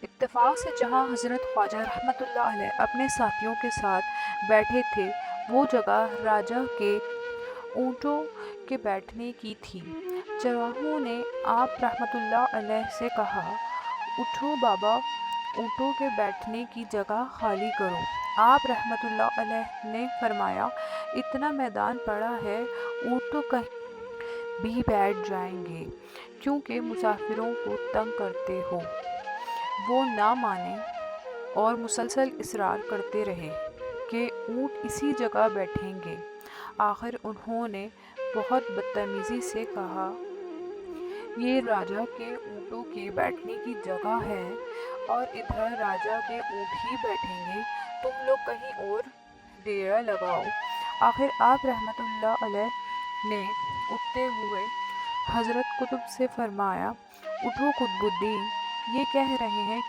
اتفاق سے جہاں حضرت خواجہ رحمۃ اللہ علیہ اپنے ساتھیوں کے ساتھ بیٹھے تھے وہ جگہ راجہ کے اونٹوں کے بیٹھنے کی تھی۔ چرواہوں نے آپ رحمۃ اللہ علیہ سے کہا، اٹھو بابا، اونٹوں کے بیٹھنے کی جگہ خالی کرو۔ آپ رحمۃ اللہ علیہ نے فرمایا، اتنا میدان پڑا ہے، اونٹ تو کہیں بھی بیٹھ جائیں گے، کیونکہ مسافروں کو تنگ کرتے ہو۔ وہ نہ مانے اور مسلسل اصرار کرتے رہے کہ اونٹ اسی جگہ بیٹھیں گے۔ آخر انہوں نے بہت بدتمیزی سے کہا، یہ راجہ کے اونٹوں کے بیٹھنے کی جگہ ہے اور ادھر راجہ کے اونٹ ہی بیٹھیں گے، تم لوگ کہیں اور ڈیرا لگاؤ۔ آخر آپ رحمۃ اللہ علیہ نے اٹھتے ہوئے حضرت قطب سے فرمایا، اٹھو قطب الدین، یہ کہہ رہے ہیں